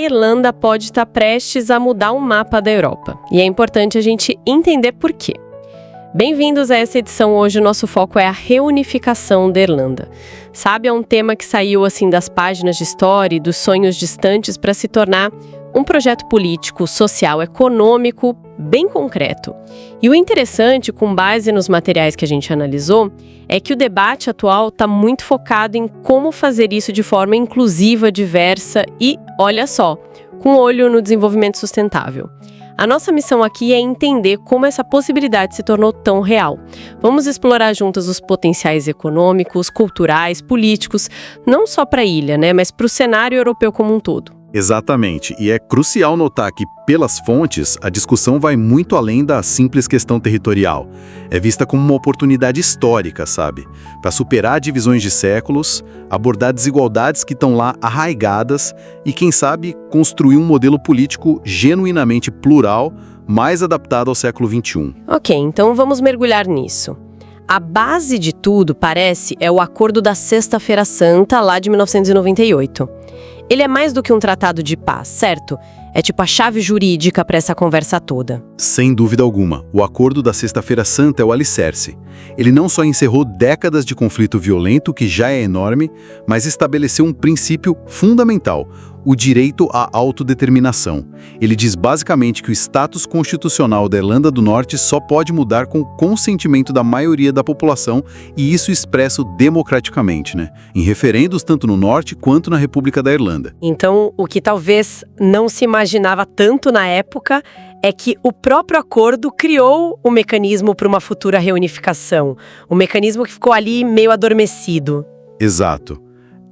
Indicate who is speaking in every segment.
Speaker 1: Irlanda pode estar prestes a mudar o mapa da Europa. E é importante a gente entender por quê. Bem-vindos a essa edição. Hoje o nosso foco é a reunificação da Irlanda. Sabe, é um tema que saiu assim das páginas de história e dos sonhos distantes para se tornar um projeto político, social, econômico, bem concreto. E o interessante, com base nos materiais que a gente analisou, é que o debate atual está muito focado em como fazer isso de forma inclusiva, diversa e, olha só, com olho no desenvolvimento sustentável. A nossa missão aqui é entender como essa possibilidade se tornou tão real. Vamos explorar juntos os potenciais econômicos, culturais, políticos, não só para a ilha, mas para o cenário europeu como um todo.
Speaker 2: Exatamente, e é crucial notar que, pelas fontes, a discussão vai muito além da simples questão territorial. É vista como uma oportunidade histórica, sabe? Para superar divisões de séculos, abordar desigualdades que estão lá arraigadas e, quem sabe, construir um modelo político genuinamente plural, mais adaptado ao século XXI.
Speaker 1: Ok, então vamos mergulhar nisso. A base de tudo, parece, é o Acordo da Sexta-feira Santa, lá de 1998. Ele é mais do que um tratado de paz, certo? É tipo a chave jurídica para essa conversa toda.
Speaker 2: Sem dúvida alguma, o Acordo da Sexta-feira Santa é o alicerce. Ele não só encerrou décadas de conflito violento, que já é enorme, mas estabeleceu um princípio fundamental, o direito à autodeterminação. Ele diz basicamente que o status constitucional da Irlanda do Norte só pode mudar com o consentimento da maioria da população, e isso expresso democraticamente, em referendos tanto no Norte quanto na República da Irlanda.
Speaker 1: Então, o que talvez não se imaginava tanto na época é que o próprio acordo criou o mecanismo para uma futura reunificação. O mecanismo que ficou ali meio adormecido.
Speaker 2: Exato.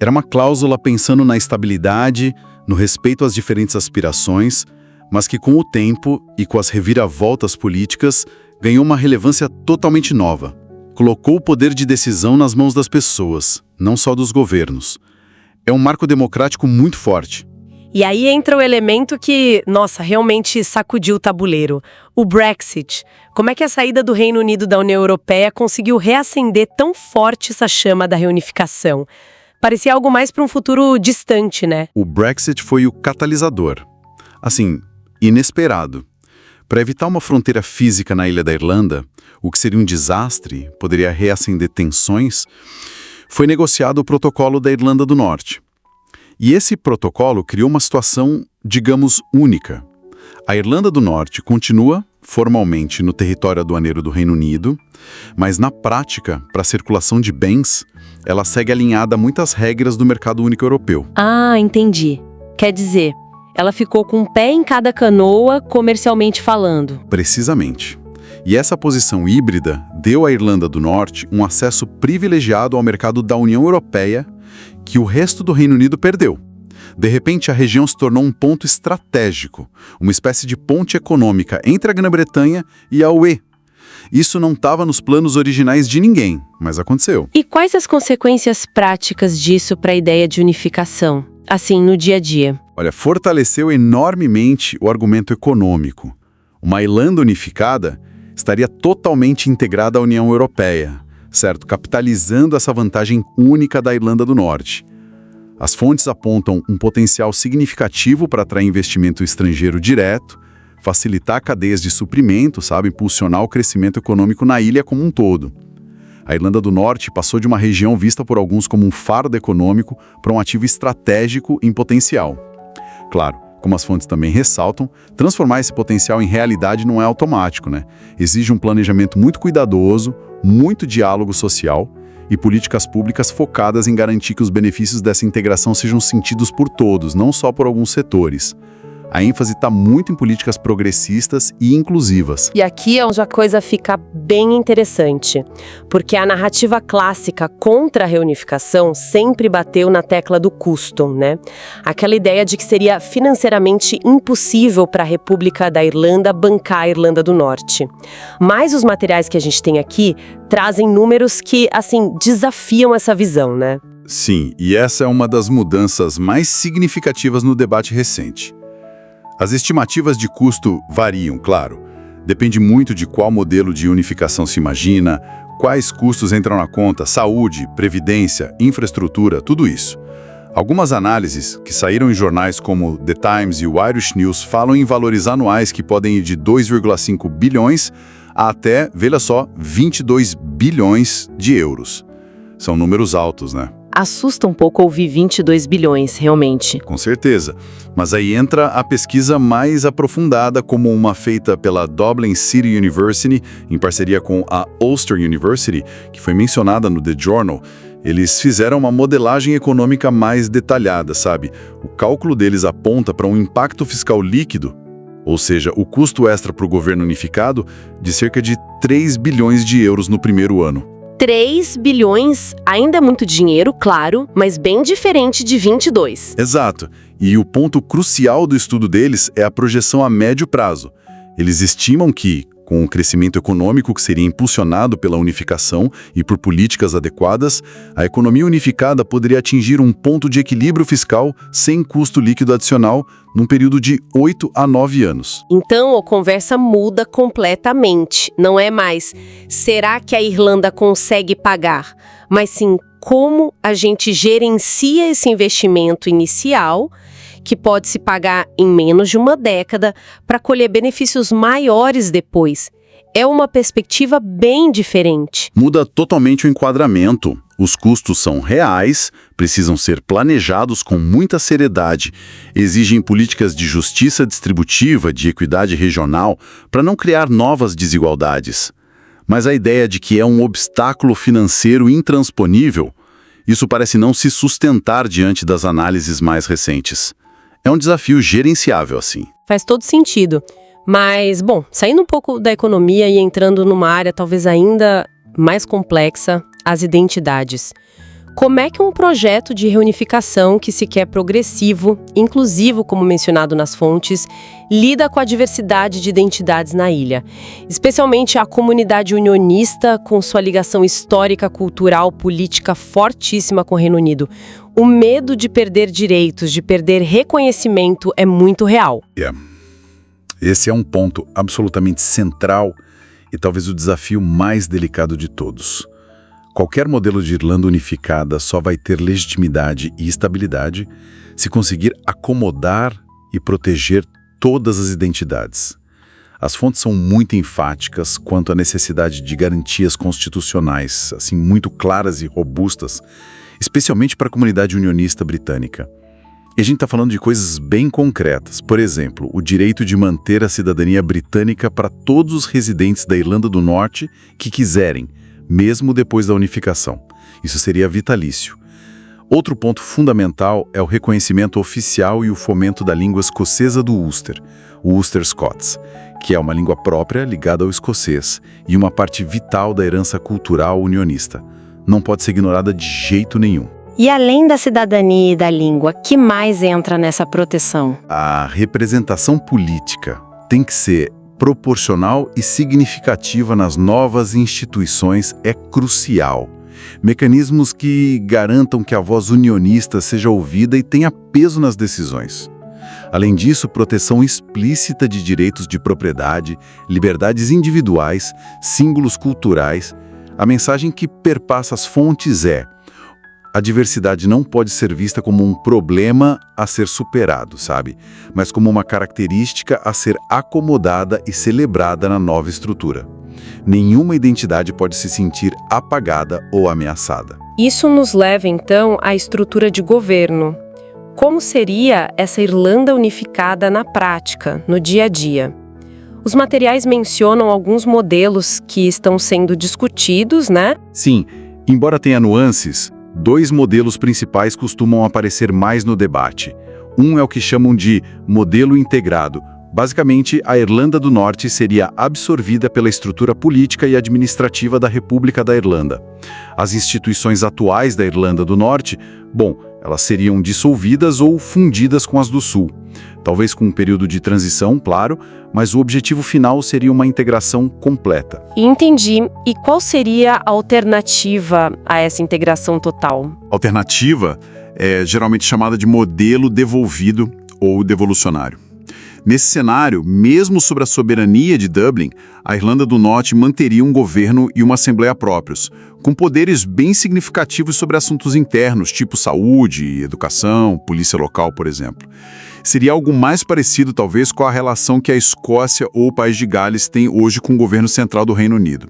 Speaker 2: Era uma cláusula pensando na estabilidade, no respeito às diferentes aspirações, mas que com o tempo e com as reviravoltas políticas ganhou uma relevância totalmente nova. Colocou o poder de decisão nas mãos das pessoas, não só dos governos. É um marco democrático muito forte.
Speaker 1: E aí entra o elemento que, realmente sacudiu o tabuleiro. O Brexit. Como é que a saída do Reino Unido da União Europeia conseguiu reacender tão forte essa chama da reunificação? Parecia algo mais para um futuro distante,
Speaker 2: O Brexit foi o catalisador. Assim, inesperado. Para evitar uma fronteira física na ilha da Irlanda, o que seria um desastre, poderia reacender tensões, foi negociado o protocolo da Irlanda do Norte. E esse protocolo criou uma situação, digamos, única. A Irlanda do Norte continua, formalmente, no território aduaneiro do Reino Unido, mas na prática, para a circulação de bens, ela segue alinhada a muitas regras do mercado único europeu.
Speaker 1: Ah, entendi. Quer dizer, ela ficou com um pé em cada canoa, comercialmente falando.
Speaker 2: Precisamente. E essa posição híbrida deu à Irlanda do Norte um acesso privilegiado ao mercado da União Europeia, que o resto do Reino Unido perdeu. De repente, a região se tornou um ponto estratégico, uma espécie de ponte econômica entre a Grã-Bretanha e a UE. Isso não estava nos planos originais de ninguém, mas aconteceu.
Speaker 1: E quais as consequências práticas disso para a ideia de unificação, assim, no dia a dia?
Speaker 2: Olha, fortaleceu enormemente o argumento econômico. Uma Irlanda unificada estaria totalmente integrada à União Europeia, certo? Capitalizando essa vantagem única da Irlanda do Norte. As fontes apontam um potencial significativo para atrair investimento estrangeiro direto, facilitar cadeias de suprimento, impulsionar o crescimento econômico na ilha como um todo. A Irlanda do Norte passou de uma região vista por alguns como um fardo econômico para um ativo estratégico em potencial. Claro, como as fontes também ressaltam, transformar esse potencial em realidade não é automático, Exige um planejamento muito cuidadoso, muito diálogo social e políticas públicas focadas em garantir que os benefícios dessa integração sejam sentidos por todos, não só por alguns setores. A ênfase está muito em políticas progressistas e inclusivas.
Speaker 1: E aqui é onde a coisa fica bem interessante, porque a narrativa clássica contra a reunificação sempre bateu na tecla do custo, Aquela ideia de que seria financeiramente impossível para a República da Irlanda bancar a Irlanda do Norte. Mas os materiais que a gente tem aqui trazem números que, desafiam essa visão,
Speaker 2: Sim, e essa é uma das mudanças mais significativas no debate recente. As estimativas de custo variam, claro. Depende muito de qual modelo de unificação se imagina, quais custos entram na conta, saúde, previdência, infraestrutura, tudo isso. Algumas análises que saíram em jornais como The Times e o Irish News falam em valores anuais que podem ir de 2,5 bilhões a até, veja só, 22 bilhões de euros. São números altos, né?
Speaker 1: Assusta um pouco ouvir 22 bilhões, realmente.
Speaker 2: Com certeza. Mas aí entra a pesquisa mais aprofundada, como uma feita pela Dublin City University, em parceria com a Ulster University, que foi mencionada no The Journal. Eles fizeram uma modelagem econômica mais detalhada, sabe? O cálculo deles aponta para um impacto fiscal líquido, ou seja, o custo extra para o governo unificado, de cerca de 3 bilhões de euros no primeiro ano.
Speaker 1: 3 bilhões, ainda é muito dinheiro, claro, mas bem diferente de 22.
Speaker 2: Exato. E o ponto crucial do estudo deles é a projeção a médio prazo. Eles estimam que, com o crescimento econômico que seria impulsionado pela unificação e por políticas adequadas, a economia unificada poderia atingir um ponto de equilíbrio fiscal sem custo líquido adicional num período de 8 a 9 anos.
Speaker 1: Então, a conversa muda completamente. Não é mais, será que a Irlanda consegue pagar? Mas sim, como a gente gerencia esse investimento inicial, que pode se pagar em menos de uma década, para colher benefícios maiores depois. É uma perspectiva bem diferente.
Speaker 2: Muda totalmente o enquadramento. Os custos são reais, precisam ser planejados com muita seriedade, exigem políticas de justiça distributiva, de equidade regional, para não criar novas desigualdades. Mas a ideia de que é um obstáculo financeiro intransponível, isso parece não se sustentar diante das análises mais recentes. É um desafio gerenciável, assim.
Speaker 1: Faz todo sentido. Mas, bom, saindo um pouco da economia e entrando numa área talvez ainda mais complexa, as identidades. Como é que um projeto de reunificação que se quer progressivo, inclusivo, como mencionado nas fontes, lida com a diversidade de identidades na ilha? Especialmente a comunidade unionista, com sua ligação histórica, cultural, política fortíssima com o Reino Unido. O medo de perder direitos, de perder reconhecimento é muito real.
Speaker 2: Esse é um ponto absolutamente central e talvez o desafio mais delicado de todos. Qualquer modelo de Irlanda unificada só vai ter legitimidade e estabilidade se conseguir acomodar e proteger todas as identidades. As fontes são muito enfáticas quanto à necessidade de garantias constitucionais, assim, muito claras e robustas, especialmente para a comunidade unionista britânica. E a gente está falando de coisas bem concretas. Por exemplo, o direito de manter a cidadania britânica para todos os residentes da Irlanda do Norte que quiserem, mesmo depois da unificação. Isso seria vitalício. Outro ponto fundamental é o reconhecimento oficial e o fomento da língua escocesa do Ulster, o Ulster Scots, que é uma língua própria ligada ao escocês e uma parte vital da herança cultural unionista. Não pode ser ignorada de jeito nenhum.
Speaker 1: E além da cidadania e da língua, que mais entra nessa proteção?
Speaker 2: A representação política tem que ser proporcional e significativa nas novas instituições é crucial. Mecanismos que garantam que a voz unionista seja ouvida e tenha peso nas decisões. Além disso, proteção explícita de direitos de propriedade, liberdades individuais, símbolos culturais. A mensagem que perpassa as fontes é: a diversidade não pode ser vista como um problema a ser superado, sabe? Mas como uma característica a ser acomodada e celebrada na nova estrutura. Nenhuma identidade pode se sentir apagada ou ameaçada.
Speaker 1: Isso nos leva, então, à estrutura de governo. Como seria essa Irlanda unificada na prática, no dia a dia? Os materiais mencionam alguns modelos que estão sendo discutidos, né?
Speaker 2: Sim, embora tenha nuances, 2 modelos principais costumam aparecer mais no debate. Um é o que chamam de modelo integrado. Basicamente, a Irlanda do Norte seria absorvida pela estrutura política e administrativa da República da Irlanda. As instituições atuais da Irlanda do Norte, elas seriam dissolvidas ou fundidas com as do Sul. Talvez com um período de transição, claro, mas o objetivo final seria uma integração completa.
Speaker 1: Entendi. E qual seria a alternativa a essa integração total?
Speaker 2: A alternativa é geralmente chamada de modelo devolvido ou devolucionário. Nesse cenário, mesmo sobre a soberania de Dublin, a Irlanda do Norte manteria um governo e uma assembleia próprios, com poderes bem significativos sobre assuntos internos, tipo saúde, educação, polícia local, por exemplo. Seria algo mais parecido, talvez, com a relação que a Escócia ou o País de Gales têm hoje com o governo central do Reino Unido.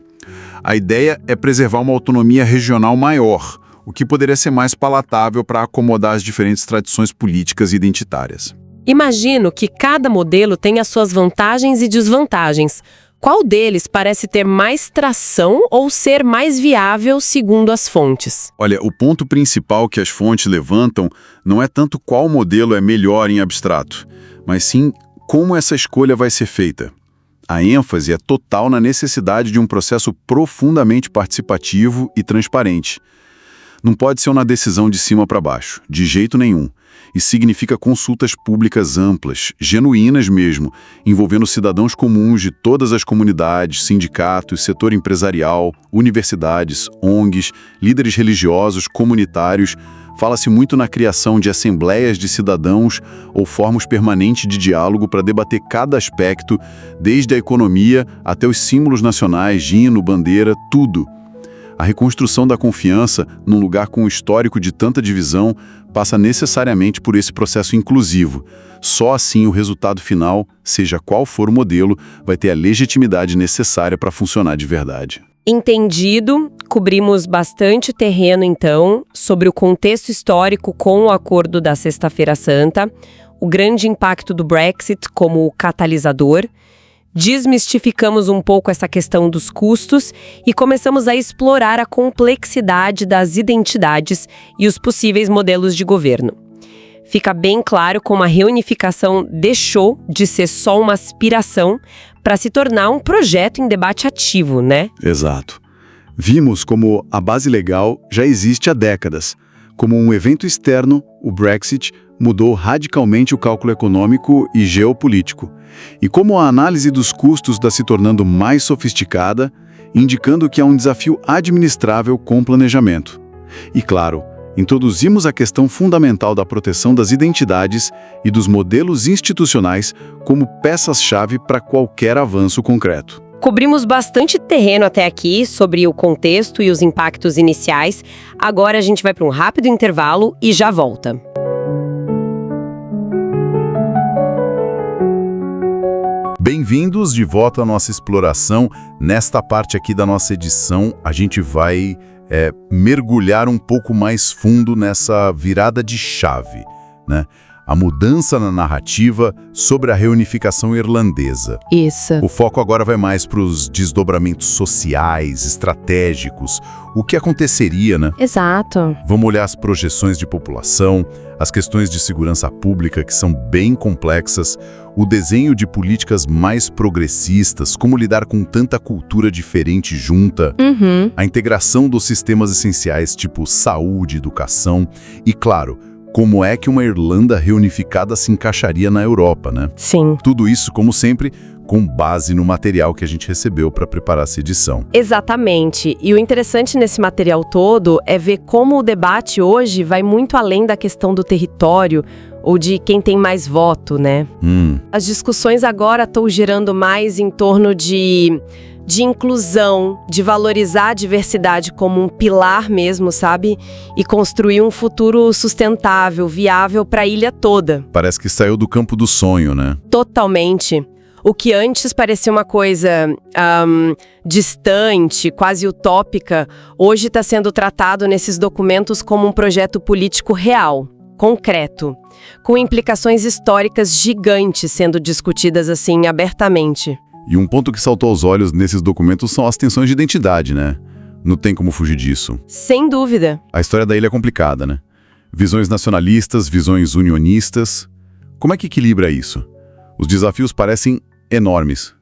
Speaker 2: A ideia é preservar uma autonomia regional maior, o que poderia ser mais palatável para acomodar as diferentes tradições políticas e identitárias.
Speaker 1: Imagino que cada modelo tem as suas vantagens e desvantagens. Qual deles parece ter mais tração ou ser mais viável segundo as fontes?
Speaker 2: Olha, o ponto principal que as fontes levantam não é tanto qual modelo é melhor em abstrato, mas sim como essa escolha vai ser feita. A ênfase é total na necessidade de um processo profundamente participativo e transparente. Não pode ser uma decisão de cima para baixo, de jeito nenhum. Isso significa consultas públicas amplas, genuínas mesmo, envolvendo cidadãos comuns de todas as comunidades, sindicatos, setor empresarial, universidades, ONGs, líderes religiosos, comunitários. Fala-se muito na criação de assembleias de cidadãos ou formas permanentes de diálogo para debater cada aspecto, desde a economia até os símbolos nacionais, hino, bandeira, tudo. A reconstrução da confiança, num lugar com um histórico de tanta divisão, passa necessariamente por esse processo inclusivo. Só assim o resultado final, seja qual for o modelo, vai ter a legitimidade necessária para funcionar de verdade.
Speaker 1: Entendido, cobrimos bastante terreno, então, sobre o contexto histórico com o acordo da Sexta-feira Santa, o grande impacto do Brexit como catalisador. Desmistificamos um pouco essa questão dos custos e começamos a explorar a complexidade das identidades e os possíveis modelos de governo. Fica bem claro como a reunificação deixou de ser só uma aspiração para se tornar um projeto em debate ativo, né?
Speaker 2: Exato. Vimos como a base legal já existe há décadas. Como um evento externo, o Brexit mudou radicalmente o cálculo econômico e geopolítico. E como a análise dos custos está se tornando mais sofisticada, indicando que há um desafio administrável com planejamento. E claro, introduzimos a questão fundamental da proteção das identidades e dos modelos institucionais como peças-chave para qualquer avanço concreto.
Speaker 1: Cobrimos bastante terreno até aqui sobre o contexto e os impactos iniciais. Agora a gente vai para um rápido intervalo e já volta.
Speaker 2: Bem-vindos de volta à nossa exploração. Nesta parte aqui da nossa edição, a gente vai mergulhar um pouco mais fundo nessa virada de chave, né? A mudança na narrativa sobre a reunificação irlandesa.
Speaker 1: Isso.
Speaker 2: O foco agora vai mais para os desdobramentos sociais, estratégicos, o que aconteceria, né?
Speaker 1: Exato.
Speaker 2: Vamos olhar as projeções de população, as questões de segurança pública, que são bem complexas, o desenho de políticas mais progressistas, como lidar com tanta cultura diferente junta, a integração dos sistemas essenciais, tipo saúde, educação e, claro, como é que uma Irlanda reunificada se encaixaria na Europa, né?
Speaker 1: Sim.
Speaker 2: Tudo isso, como sempre, com base no material que a gente recebeu para preparar essa edição.
Speaker 1: Exatamente. E o interessante nesse material todo é ver como o debate hoje vai muito além da questão do território ou de quem tem mais voto, né? As discussões agora estão girando mais em torno de inclusão, de valorizar a diversidade como um pilar mesmo, sabe? E construir um futuro sustentável, viável para a ilha toda.
Speaker 2: Parece que saiu do campo do sonho, né?
Speaker 1: Totalmente. O que antes parecia uma coisa distante, quase utópica, hoje está sendo tratado nesses documentos como um projeto político real, concreto, com implicações históricas gigantes sendo discutidas assim abertamente.
Speaker 2: E um ponto que saltou aos olhos nesses documentos são as tensões de identidade, né? Não tem como fugir disso.
Speaker 1: Sem dúvida.
Speaker 2: A história da ilha é complicada, né? Visões nacionalistas, visões unionistas. Como é que equilibra isso? Os desafios parecem enormes.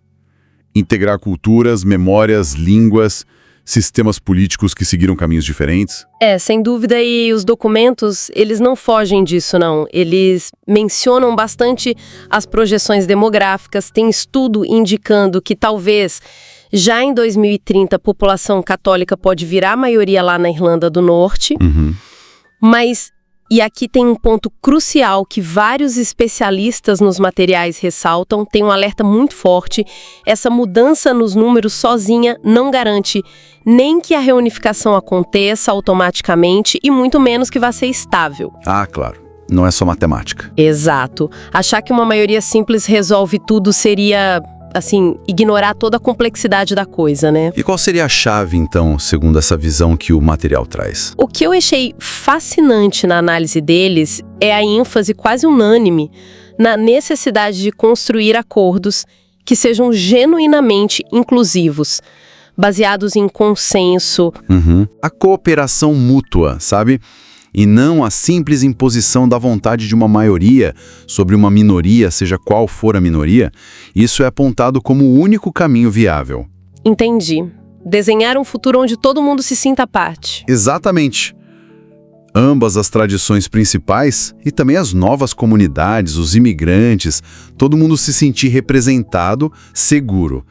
Speaker 2: Integrar culturas, memórias, línguas, sistemas políticos que seguiram caminhos diferentes.
Speaker 1: Sem dúvida, e os documentos, eles não fogem disso, não. Eles mencionam bastante as projeções demográficas, tem estudo indicando que talvez já em 2030 a população católica pode virar a maioria lá na Irlanda do Norte, mas E aqui tem um ponto crucial que vários especialistas nos materiais ressaltam, tem um alerta muito forte. Essa mudança nos números sozinha não garante nem que a reunificação aconteça automaticamente e muito menos que vá ser estável.
Speaker 2: Ah, claro. Não é só matemática.
Speaker 1: Exato. Achar que uma maioria simples resolve tudo seria, assim, ignorar toda a complexidade da coisa, né?
Speaker 2: E qual seria a chave, então, segundo essa visão que o material traz?
Speaker 1: O que eu achei fascinante na análise deles é a ênfase quase unânime na necessidade de construir acordos que sejam genuinamente inclusivos, baseados em consenso.
Speaker 2: A cooperação mútua, sabe? E não a simples imposição da vontade de uma maioria sobre uma minoria, seja qual for a minoria, isso é apontado como o único caminho viável.
Speaker 1: Entendi. Desenhar um futuro onde todo mundo se sinta parte.
Speaker 2: Exatamente. Ambas as tradições principais e também as novas comunidades, os imigrantes, todo mundo se sentir representado, seguro.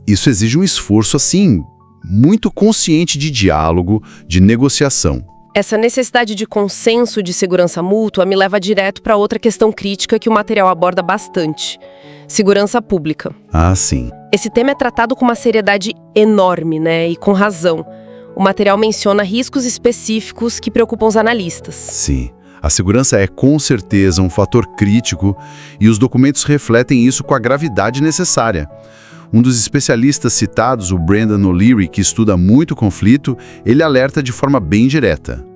Speaker 2: Isso exige um esforço, assim, muito consciente de diálogo, de negociação.
Speaker 1: Essa necessidade de consenso de segurança mútua me leva direto para outra questão crítica que o material aborda bastante: segurança pública.
Speaker 2: Ah, sim.
Speaker 1: Esse tema é tratado com uma seriedade enorme, né? E com razão. O material menciona riscos específicos que preocupam os analistas.
Speaker 2: Sim. A segurança é, com certeza, um fator crítico e os documentos refletem isso com a gravidade necessária. Um dos especialistas citados, o Brendan O'Leary, que estuda muito conflito, ele alerta de forma bem direta.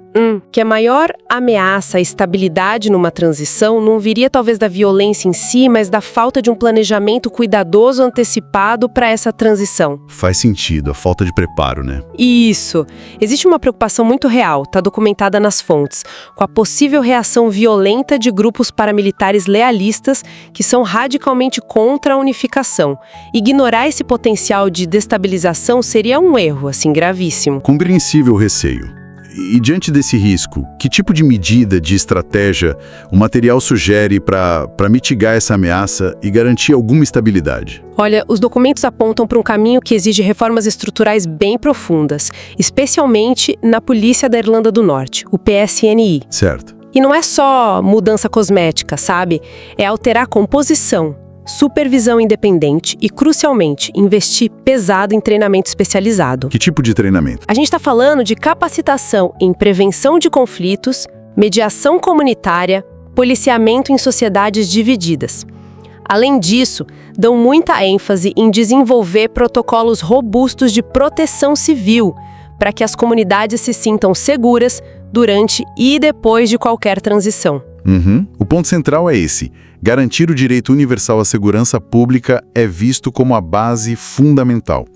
Speaker 1: Que a maior ameaça à estabilidade numa transição não viria talvez da violência em si, mas da falta de um planejamento cuidadoso antecipado para essa transição.
Speaker 2: Faz sentido, a falta de preparo, né?
Speaker 1: Isso. Existe uma preocupação muito real, está documentada nas fontes, com a possível reação violenta de grupos paramilitares lealistas que são radicalmente contra a unificação. Ignorar esse potencial de destabilização seria um erro, assim, gravíssimo.
Speaker 2: Compreensível o receio. E diante desse risco, que tipo de medida, de estratégia, o material sugere para mitigar essa ameaça e garantir alguma estabilidade?
Speaker 1: Olha, os documentos apontam para um caminho que exige reformas estruturais bem profundas, especialmente na Polícia da Irlanda do Norte, o PSNI.
Speaker 2: Certo.
Speaker 1: E não é só mudança cosmética, sabe? É alterar a composição, supervisão independente e, crucialmente, investir pesado em treinamento especializado.
Speaker 2: Que tipo de treinamento?
Speaker 1: A gente está falando de capacitação em prevenção de conflitos, mediação comunitária, policiamento em sociedades divididas. Além disso, dão muita ênfase em desenvolver protocolos robustos de proteção civil para que as comunidades se sintam seguras durante e depois de qualquer transição.
Speaker 2: O ponto central é esse. Garantir o direito universal à segurança pública é visto como a base fundamental.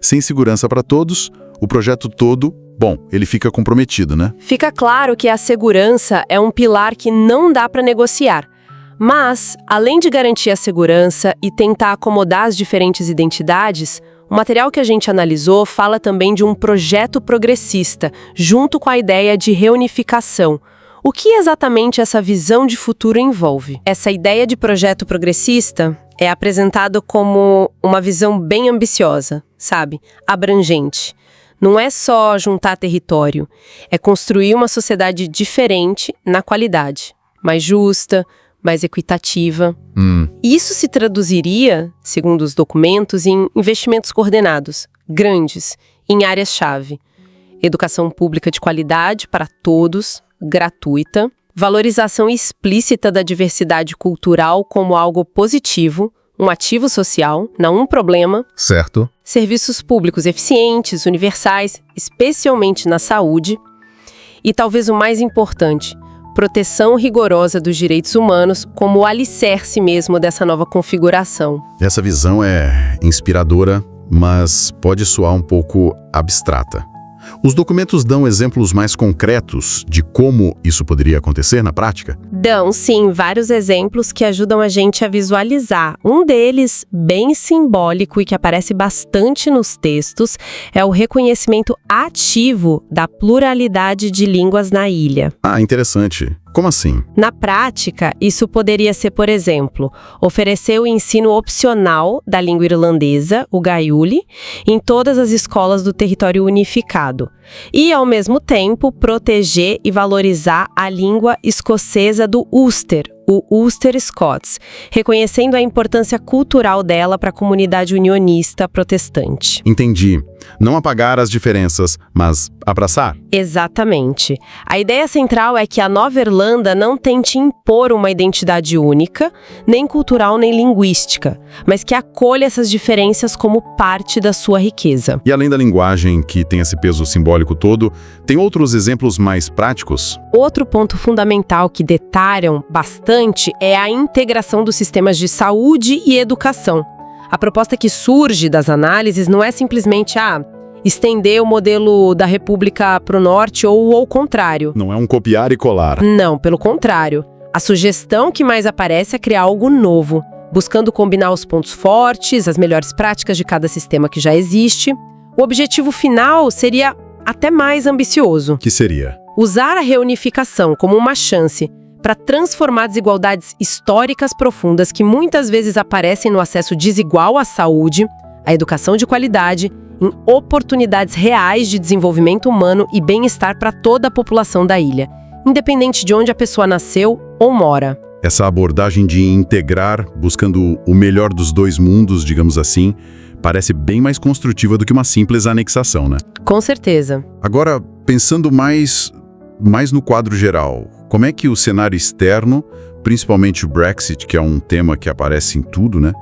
Speaker 2: Sem segurança para todos, o projeto todo, bom, ele fica comprometido, né?
Speaker 1: Fica claro que a segurança é um pilar que não dá para negociar. Mas, além de garantir a segurança e tentar acomodar as diferentes identidades, o material que a gente analisou fala também de um projeto progressista, junto com a ideia de reunificação. O que exatamente essa visão de futuro envolve? Essa ideia de projeto progressista é apresentada como uma visão bem ambiciosa, sabe? Abrangente. Não é só juntar território, é construir uma sociedade diferente na qualidade, mais justa, mais equitativa. Isso se traduziria, segundo os documentos, em investimentos coordenados, grandes, em áreas-chave. Educação pública de qualidade para todos, gratuita, valorização explícita da diversidade cultural como algo positivo, um ativo social, não um problema.
Speaker 2: Certo.
Speaker 1: Serviços públicos eficientes, universais, especialmente na saúde. E talvez o mais importante, proteção rigorosa dos direitos humanos como o alicerce mesmo dessa nova configuração.
Speaker 2: Essa visão é inspiradora, mas pode soar um pouco abstrata. Os documentos dão exemplos mais concretos de como isso poderia acontecer na prática?
Speaker 1: Dão, sim, vários exemplos que ajudam a gente a visualizar. Um deles, bem simbólico e que aparece bastante nos textos, é o reconhecimento ativo da pluralidade de línguas na ilha.
Speaker 2: Ah, interessante. Como assim?
Speaker 1: Na prática, isso poderia ser, por exemplo, oferecer o ensino opcional da língua irlandesa, o Gaelic, em todas as escolas do território unificado. E, ao mesmo tempo, proteger e valorizar a língua escocesa do Ulster, o Ulster Scots, reconhecendo a importância cultural dela para a comunidade unionista protestante.
Speaker 2: Entendi. Não apagar as diferenças, mas abraçar?
Speaker 1: Exatamente. A ideia central é que a Nova Irlanda não tente impor uma identidade única, nem cultural nem linguística, mas que acolha essas diferenças como parte da sua riqueza.
Speaker 2: E além da linguagem, que tem esse peso simbólico todo, tem outros exemplos mais práticos?
Speaker 1: Outro ponto fundamental que detalham bastante é a integração dos sistemas de saúde e educação. A proposta que surge das análises não é simplesmente estender o modelo da República para o Norte ou ao contrário.
Speaker 2: Não é um copiar e colar.
Speaker 1: Não, pelo contrário. A sugestão que mais aparece é criar algo novo, buscando combinar os pontos fortes, as melhores práticas de cada sistema que já existe. O objetivo final seria até mais ambicioso.
Speaker 2: Que seria?
Speaker 1: Usar a reunificação como uma chance para transformar desigualdades históricas profundas que muitas vezes aparecem no acesso desigual à saúde, à educação de qualidade, em oportunidades reais de desenvolvimento humano e bem-estar para toda a população da ilha, independente de onde a pessoa nasceu ou mora.
Speaker 2: Essa abordagem de integrar, buscando o melhor dos dois mundos, digamos assim, parece bem mais construtiva do que uma simples anexação, né?
Speaker 1: Com certeza.
Speaker 2: Agora, pensando mais no quadro geral, como é que o cenário externo, principalmente o Brexit, que é um tema que aparece em tudo, né?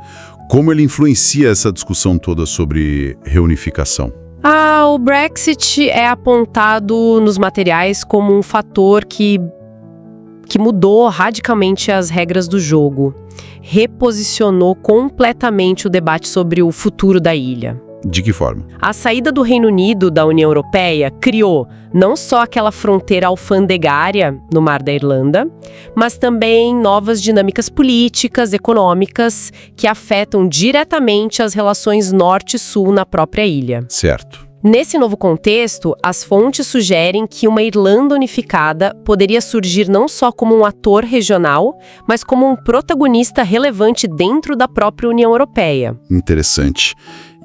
Speaker 2: Como ele influencia essa discussão toda sobre reunificação?
Speaker 1: O Brexit é apontado nos materiais como um fator que mudou radicalmente as regras do jogo, reposicionou completamente o debate sobre o futuro da ilha.
Speaker 2: De que forma?
Speaker 1: A saída do Reino Unido da União Europeia criou não só aquela fronteira alfandegária no Mar da Irlanda, mas também novas dinâmicas políticas, econômicas, que afetam diretamente as relações norte-sul na própria ilha.
Speaker 2: Certo.
Speaker 1: Nesse novo contexto, as fontes sugerem que uma Irlanda unificada poderia surgir não só como um ator regional, mas como um protagonista relevante dentro da própria União Europeia.
Speaker 2: Interessante.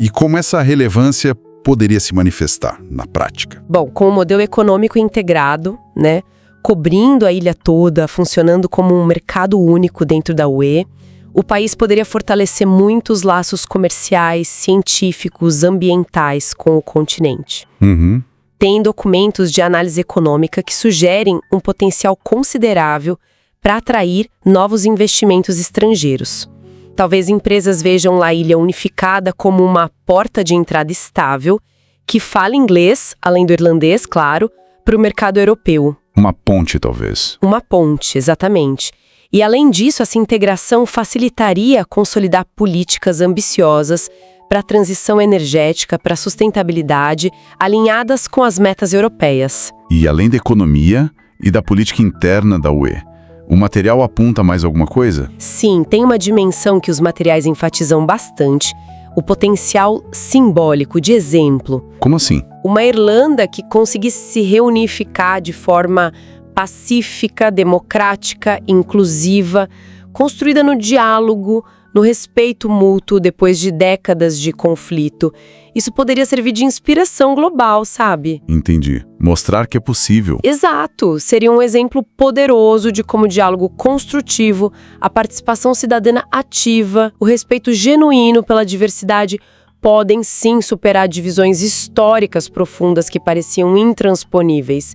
Speaker 2: E como essa relevância poderia se manifestar na prática?
Speaker 1: Bom, com o modelo econômico integrado, né, cobrindo a ilha toda, funcionando como um mercado único dentro da UE, o país poderia fortalecer muitos laços comerciais, científicos, ambientais com o continente. Tem documentos de análise econômica que sugerem um potencial considerável para atrair novos investimentos estrangeiros. Talvez empresas vejam a ilha unificada como uma porta de entrada estável, que fala inglês, além do irlandês, claro, para o mercado europeu.
Speaker 2: Uma ponte, talvez.
Speaker 1: Uma ponte, exatamente. E, além disso, essa integração facilitaria consolidar políticas ambiciosas para a transição energética, para a sustentabilidade, alinhadas com as metas europeias.
Speaker 2: E além da economia e da política interna da UE, o material aponta mais alguma coisa?
Speaker 1: Sim, tem uma dimensão que os materiais enfatizam bastante, o potencial simbólico de exemplo.
Speaker 2: Como assim?
Speaker 1: Uma Irlanda que conseguisse se reunificar de forma pacífica, democrática, inclusiva, construída no diálogo, no respeito mútuo depois de décadas de conflito. Isso poderia servir de inspiração global, sabe?
Speaker 2: Entendi. Mostrar que é possível.
Speaker 1: Exato. Seria um exemplo poderoso de como o diálogo construtivo, a participação cidadã ativa, o respeito genuíno pela diversidade podem sim superar divisões históricas profundas que pareciam intransponíveis.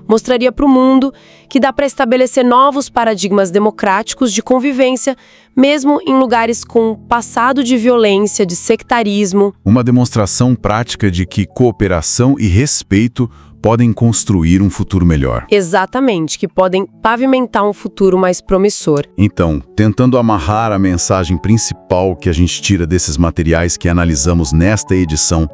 Speaker 1: Mostraria para o mundo que dá para estabelecer novos paradigmas democráticos de convivência, mesmo em lugares com passado de violência, de sectarismo.
Speaker 2: Uma demonstração prática de que cooperação e respeito podem construir um futuro melhor.
Speaker 1: Exatamente, que podem pavimentar um futuro mais promissor.
Speaker 2: Então, tentando amarrar a mensagem principal que a gente tira desses materiais que analisamos nesta edição,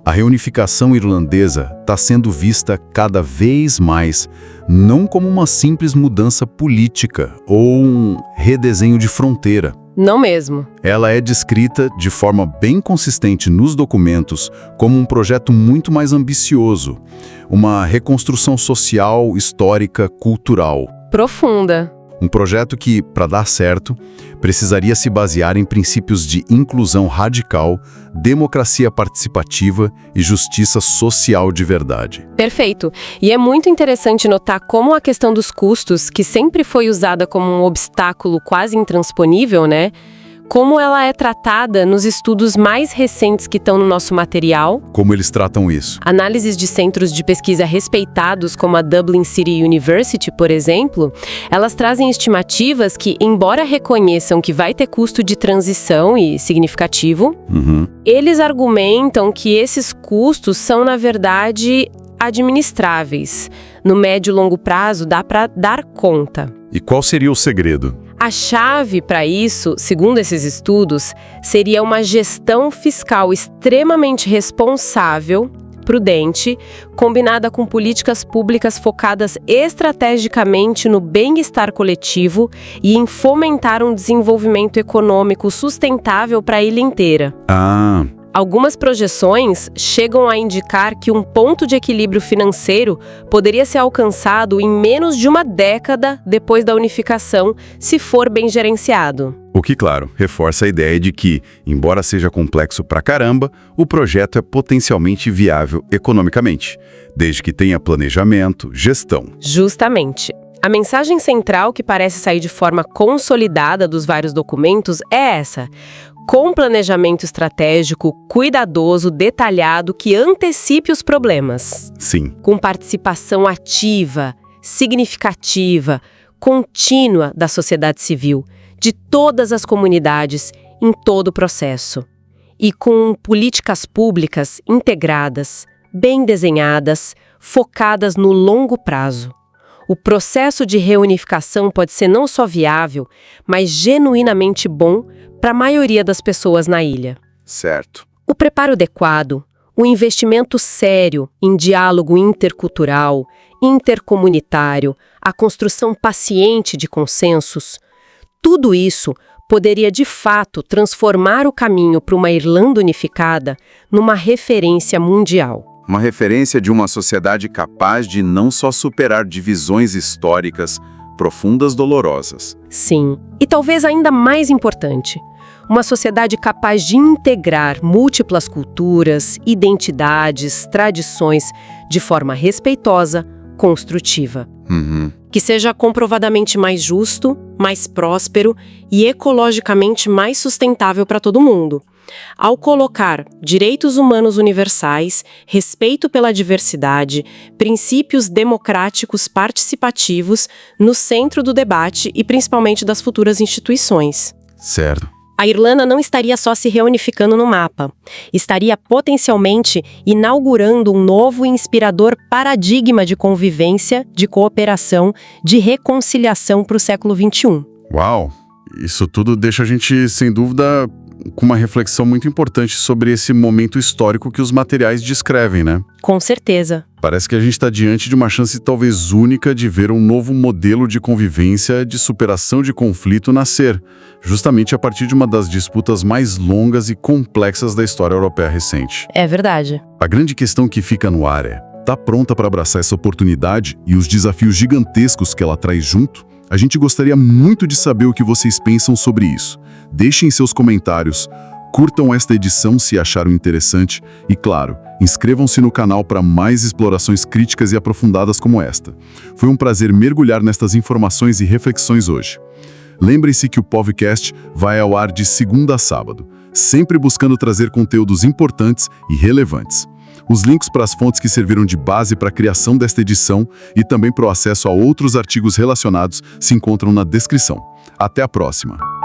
Speaker 2: a reunificação irlandesa está sendo vista cada vez mais não como uma simples mudança política ou um redesenho de fronteira.
Speaker 1: Não mesmo.
Speaker 2: Ela é descrita de forma bem consistente nos documentos como um projeto muito mais ambicioso, uma reconstrução social, histórica, cultural.
Speaker 1: Profunda.
Speaker 2: Um projeto que, para dar certo, precisaria se basear em princípios de inclusão radical, democracia participativa e justiça social de verdade.
Speaker 1: Perfeito. E é muito interessante notar como a questão dos custos, que sempre foi usada como um obstáculo quase intransponível, né? Como ela é tratada nos estudos mais recentes que estão no nosso material.
Speaker 2: Como eles tratam isso?
Speaker 1: Análises de centros de pesquisa respeitados, como a Dublin City University, por exemplo, elas trazem estimativas que, embora reconheçam que vai ter custo de transição e significativo, eles argumentam que esses custos são, na verdade, administráveis. No médio e longo prazo, dá para dar conta.
Speaker 2: E qual seria o segredo?
Speaker 1: A chave para isso, segundo esses estudos, seria uma gestão fiscal extremamente responsável, prudente, combinada com políticas públicas focadas estrategicamente no bem-estar coletivo e em fomentar um desenvolvimento econômico sustentável para a ilha inteira. Algumas projeções chegam a indicar que um ponto de equilíbrio financeiro poderia ser alcançado em menos de uma década depois da unificação, se for bem gerenciado.
Speaker 2: O que, claro, reforça a ideia de que, embora seja complexo pra caramba, o projeto é potencialmente viável economicamente, desde que tenha planejamento, gestão.
Speaker 1: Justamente. A mensagem central que parece sair de forma consolidada dos vários documentos é essa: com planejamento estratégico, cuidadoso, detalhado, que antecipe os problemas.
Speaker 2: Sim.
Speaker 1: Com participação ativa, significativa, contínua da sociedade civil, de todas as comunidades, em todo o processo. E com políticas públicas integradas, bem desenhadas, focadas no longo prazo. O processo de reunificação pode ser não só viável, mas genuinamente bom para a maioria das pessoas na ilha.
Speaker 2: Certo.
Speaker 1: O preparo adequado, o investimento sério em diálogo intercultural, intercomunitário, a construção paciente de consensos, tudo isso poderia de fato transformar o caminho para uma Irlanda unificada numa referência mundial.
Speaker 2: Uma referência de uma sociedade capaz de não só superar divisões históricas profundas, dolorosas.
Speaker 1: Sim, e talvez ainda mais importante, uma sociedade capaz de integrar múltiplas culturas, identidades, tradições de forma respeitosa, construtiva. Que seja comprovadamente mais justo, mais próspero e ecologicamente mais sustentável para todo mundo. Ao colocar direitos humanos universais, respeito pela diversidade, princípios democráticos participativos no centro do debate e principalmente das futuras instituições.
Speaker 2: Certo.
Speaker 1: A Irlanda não estaria só se reunificando no mapa, estaria potencialmente inaugurando um novo e inspirador paradigma de convivência, de cooperação, de reconciliação para o século XXI.
Speaker 2: Uau! Isso tudo deixa a gente, sem dúvida, com uma reflexão muito importante sobre esse momento histórico que os materiais descrevem, né?
Speaker 1: Com certeza.
Speaker 2: Parece que a gente está diante de uma chance talvez única de ver um novo modelo de convivência, de superação de conflito nascer, justamente a partir de uma das disputas mais longas e complexas da história europeia recente.
Speaker 1: É verdade.
Speaker 2: A grande questão que fica no ar é: tá pronta para abraçar essa oportunidade e os desafios gigantescos que ela traz junto? A gente gostaria muito de saber o que vocês pensam sobre isso. Deixem seus comentários, curtam esta edição se acharam interessante e, claro, inscrevam-se no canal para mais explorações críticas e aprofundadas como esta. Foi um prazer mergulhar nestas informações e reflexões hoje. Lembrem-se que o podcast vai ao ar de segunda a sábado, sempre buscando trazer conteúdos importantes e relevantes. Os links para as fontes que serviram de base para a criação desta edição e também para o acesso a outros artigos relacionados se encontram na descrição. Até a próxima!